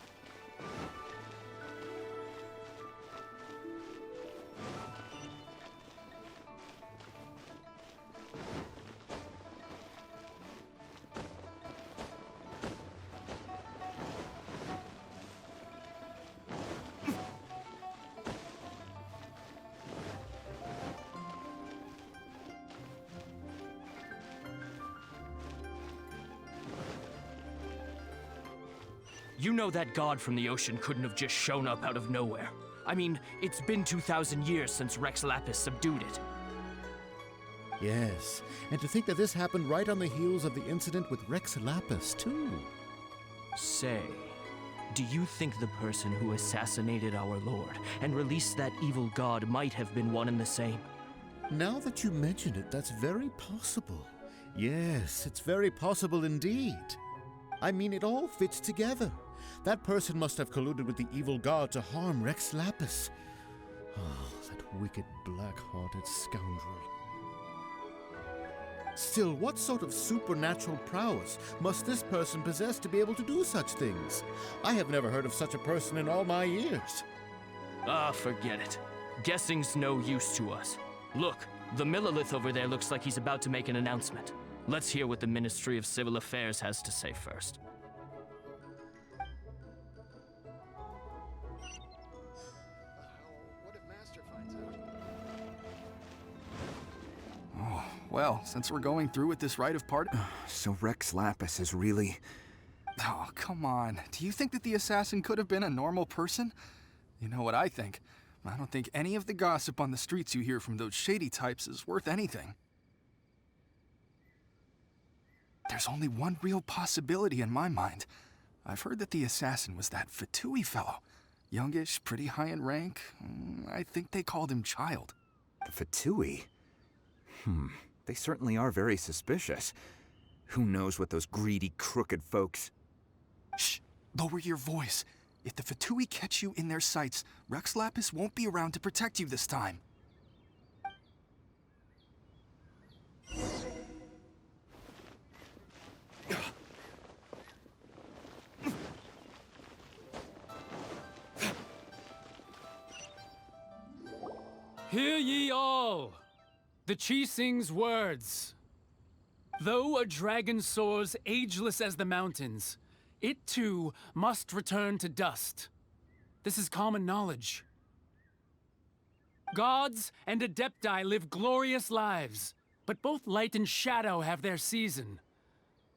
You know that god from the ocean couldn't have just shown up out of nowhere. I mean, it's been 2,000 years since Rex Lapis subdued it. Yes, and to think that this happened right on the heels of the incident with Rex Lapis, too. Say, do you think the person who assassinated our lord and released that evil god might have been one and the same? Now that you mention it, that's very possible. Yes, it's very possible indeed. I mean, it all fits together. That person must have colluded with the evil god to harm Rex Lapis. Oh, that wicked, black-hearted scoundrel. Still, what sort of supernatural prowess must this person possess to be able to do such things? I have never heard of such a person in all my years. Ah, forget it. Guessing's no use to us. Look, the Millilith over there looks like he's about to make an announcement. Let's hear what the Ministry of Civil Affairs has to say first. Oh, well, since we're going through with this rite of parting... So Rex Lapis is really... Oh, come on. Do you think that the assassin could have been a normal person? You know what I think. I don't think any of the gossip on the streets you hear from those shady types is worth anything. There's only one real possibility in my mind. I've heard that the assassin was that Fatui fellow. Youngish, pretty high in rank. I think they called him Child. The Fatui? They certainly are very suspicious. Who knows what those greedy, crooked folks... Shh! Lower your voice. If the Fatui catch you in their sights, Rex Lapis won't be around to protect you this time. Hear ye all! The Qixing's words. Though a dragon soars ageless as the mountains, it too must return to dust. This is common knowledge. Gods and Adepti live glorious lives, but both light and shadow have their season.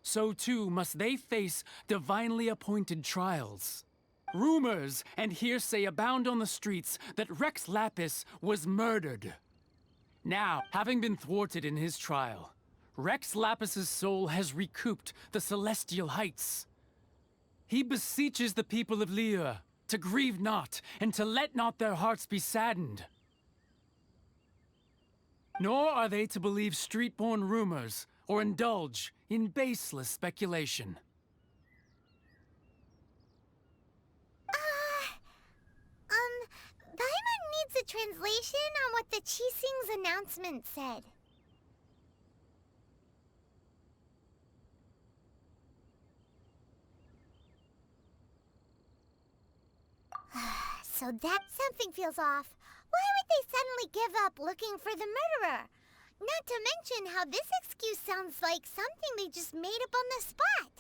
So too must they face divinely appointed trials. Rumors and hearsay abound on the streets that Rex Lapis was murdered. Now, having been thwarted in his trial, Rex Lapis's soul has recouped the celestial heights. He beseeches the people of Liyue to grieve not and to let not their hearts be saddened. Nor are they to believe street-born rumors or indulge in baseless speculation. Paimon needs a translation on what the Qixing's announcement said. So that something feels off. Why would they suddenly give up looking for the murderer? Not to mention how this excuse sounds like something they just made up on the spot.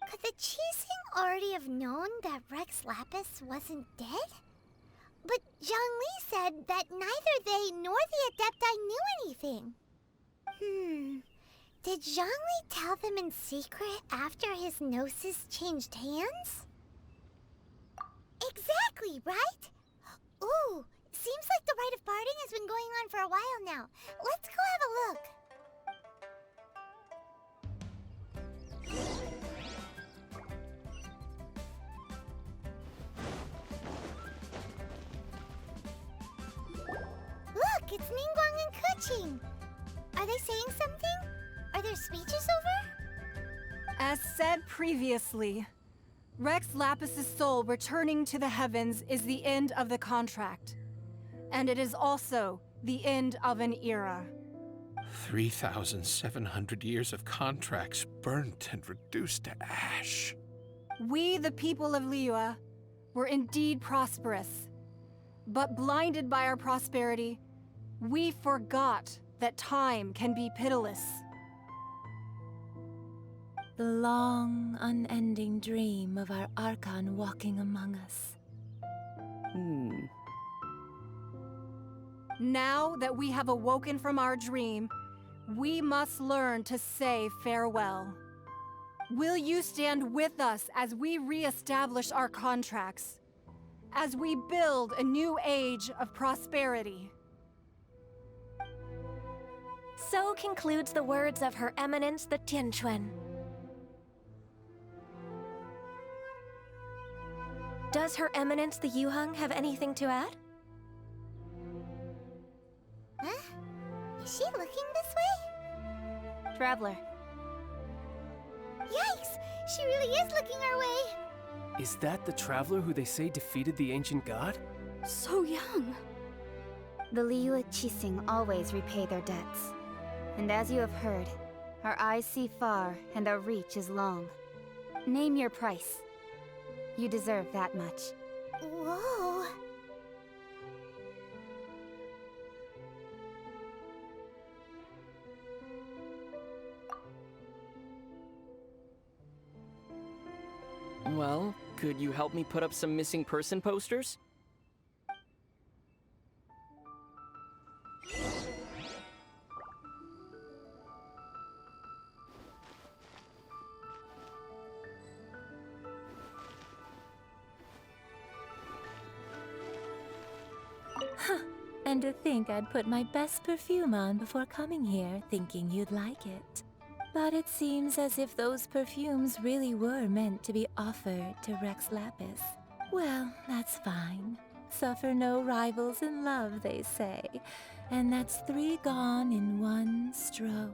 Could the Qixing already have known that Rex Lapis wasn't dead? But Zhongli said that neither they nor the Adepti knew anything. Did Zhongli tell them in secret after his gnosis changed hands? Exactly, right? Ooh, seems like the rite of parting has been going on for a while now. Let's go have a look. Look, it's Ningguang and Keqing. Are they saying something? Are their speeches over? As said previously, Rex Lapis's soul returning to the heavens is the end of the contract. And it is also the end of an era. 3,700 years of contracts burnt and reduced to ash. We, the people of Liyue, were indeed prosperous. But blinded by our prosperity, we forgot that time can be pitiless. The long, unending dream of our Archon walking among us. Now that we have awoken from our dream, we must learn to say farewell. Will you stand with us as we re-establish our contracts? As we build a new age of prosperity? So concludes the words of Her Eminence the Tianquan. Does Her Eminence the Yuheng have anything to add? Huh? Is she looking this way? Traveler. Yikes! She really is looking our way! Is that the traveler who they say defeated the ancient god? So young! The Liyue Qixing always repay their debts. And as you have heard, our eyes see far and our reach is long. Name your price. You deserve that much. Whoa! Well, could you help me put up some missing person posters? And to think I'd put my best perfume on before coming here, thinking you'd like it. But it seems as if those perfumes really were meant to be offered to Rex Lapis. Well, that's fine. Suffer no rivals in love, they say. And that's 3 gone in 1 stroke.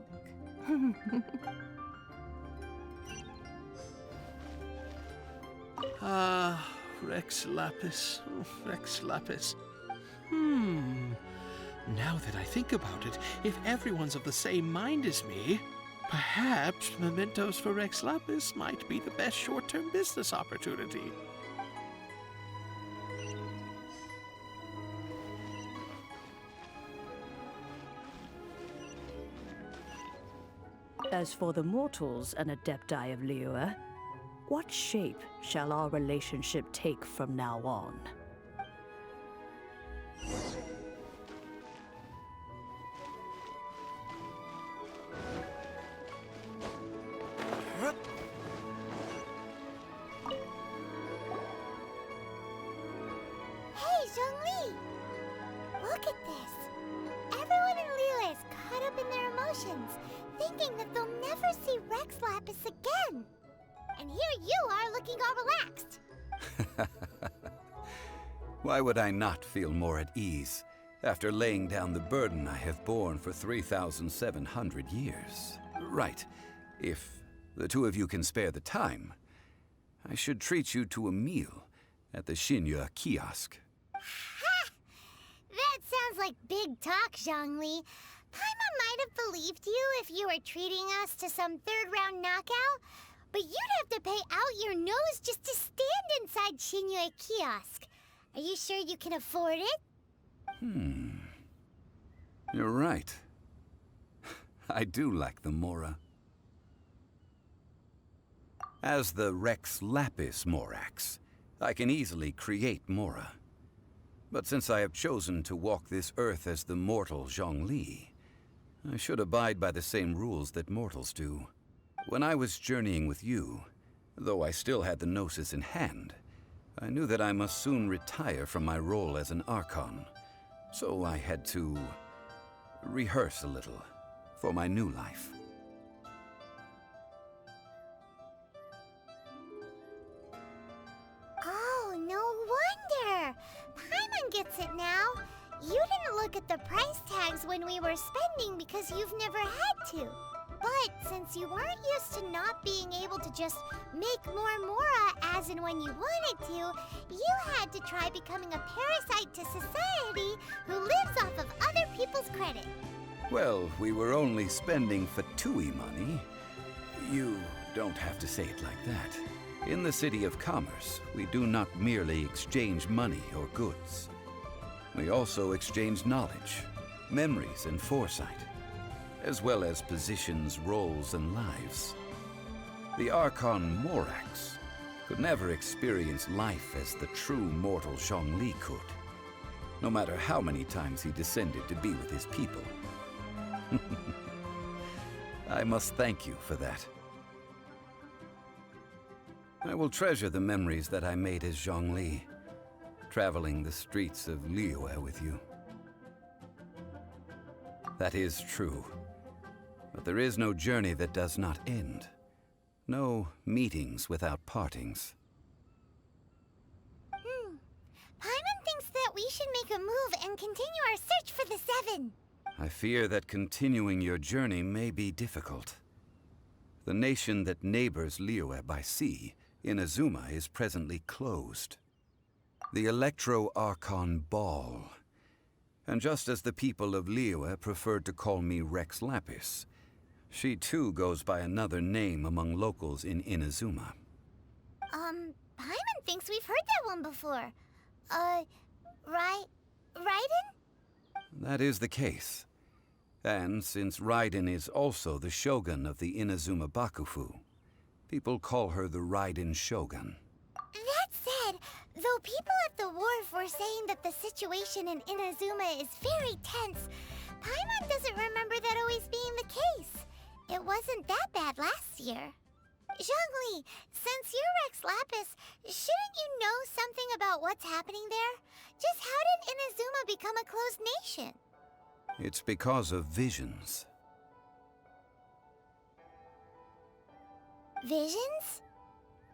Rex Lapis. Oh, Rex Lapis. Now that I think about it, if everyone's of the same mind as me, perhaps mementos for Rex Lapis might be the best short-term business opportunity. As for the mortals and Adepti of Liyue, what shape shall our relationship take from now on? Hey, Zhongli! Look at this. Everyone in Liyue is caught up in their emotions, thinking that they'll never see Rex Lapis again. And here you are looking all relaxed. Why would I not feel more at ease after laying down the burden I have borne for 3,700 years? Right. If the two of you can spare the time, I should treat you to a meal at the Xinyue kiosk. Ha! That sounds like big talk, Zhongli. Paimon might have believed you if you were treating us to some third-round knockout, but you'd have to pay out your nose just to stand inside Xinyue kiosk. Are you sure you can afford it? You're right. I do like the Mora. As the Rex Lapis Morax, I can easily create Mora. But since I have chosen to walk this earth as the mortal Zhongli, I should abide by the same rules that mortals do. When I was journeying with you, though I still had the Gnosis in hand, I knew that I must soon retire from my role as an Archon, so I had to rehearse a little for my new life. Oh, no wonder! Paimon gets it now. You didn't look at the price tags when we were spending because you've never had to. But since you weren't used to not being able to just make more Mora as and when you wanted to, you had to try becoming a parasite to society who lives off of other people's credit. Well, we were only spending Fatui money. You don't have to say it like that. In the City of Commerce, we do not merely exchange money or goods. We also exchange knowledge, memories, and foresight, as well as positions, roles, and lives. The Archon Morax could never experience life as the true mortal Zhongli could, no matter how many times he descended to be with his people. I must thank you for that. I will treasure the memories that I made as Zhongli, traveling the streets of Liyue with you. That is true. But there is no journey that does not end. No meetings without partings. Paimon thinks that we should make a move and continue our search for the 7. I fear that continuing your journey may be difficult. The nation that neighbors Liyue by sea, Inazuma, is presently closed. The Electro-Archon Ball. And just as the people of Liyue preferred to call me Rex Lapis, she too goes by another name among locals in Inazuma. Paimon thinks we've heard that one before. Raiden? That is the case. And since Raiden is also the Shogun of the Inazuma Bakufu, people call her the Raiden Shogun. That said, though people at the wharf were saying that the situation in Inazuma is very tense, Paimon doesn't remember that always being the case. It wasn't that bad last year. Zhongli, since you're Rex Lapis, shouldn't you know something about what's happening there? Just how did Inazuma become a closed nation? It's because of visions. Visions?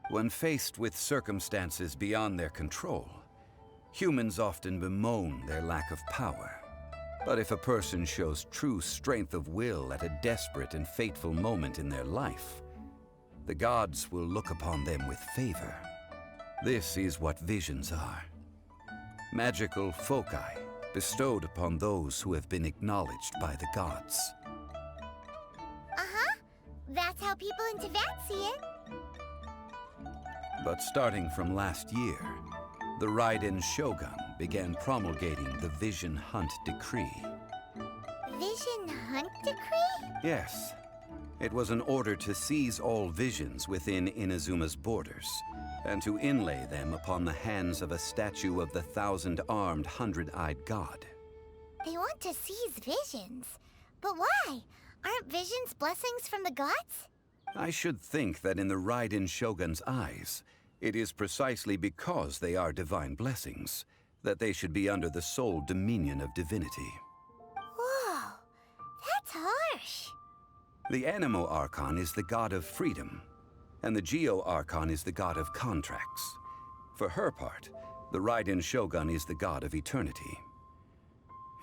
When faced with circumstances beyond their control, humans often bemoan their lack of power. But if a person shows true strength of will at a desperate and fateful moment in their life, the gods will look upon them with favor. This is what visions are. Magical foci bestowed upon those who have been acknowledged by the gods. Uh-huh. That's how people in Teyvat see it. But starting from last year, the Raiden Shogun began promulgating the Vision Hunt Decree. Vision Hunt Decree? Yes. It was an order to seize all visions within Inazuma's borders, and to inlay them upon the hands of a statue of the 1,000-armed, 100-eyed god. They want to seize visions. But why? Aren't visions blessings from the gods? I should think that in the Raiden Shogun's eyes, it is precisely because they are divine blessings that they should be under the sole dominion of divinity. Whoa, that's harsh. The Animo Archon is the god of freedom, and the Geo Archon is the god of contracts. For her part, the Raiden Shogun is the god of eternity.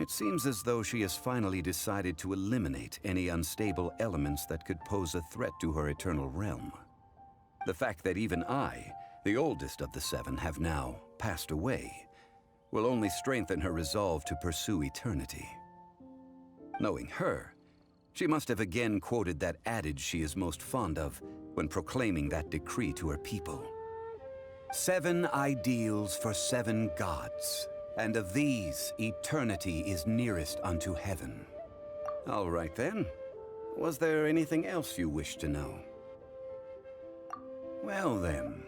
It seems as though she has finally decided to eliminate any unstable elements that could pose a threat to her eternal realm. The fact that even I, the oldest of the seven, have now passed away, will only strengthen her resolve to pursue eternity. Knowing her, she must have again quoted that adage she is most fond of when proclaiming that decree to her people. 7 ideals for 7 gods, and of these, eternity is nearest unto heaven. All right then. Was there anything else you wish to know? Well then,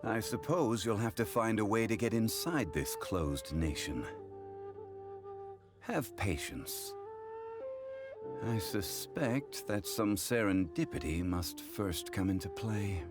I suppose you'll have to find a way to get inside this closed nation. Have patience. I suspect that some serendipity must first come into play.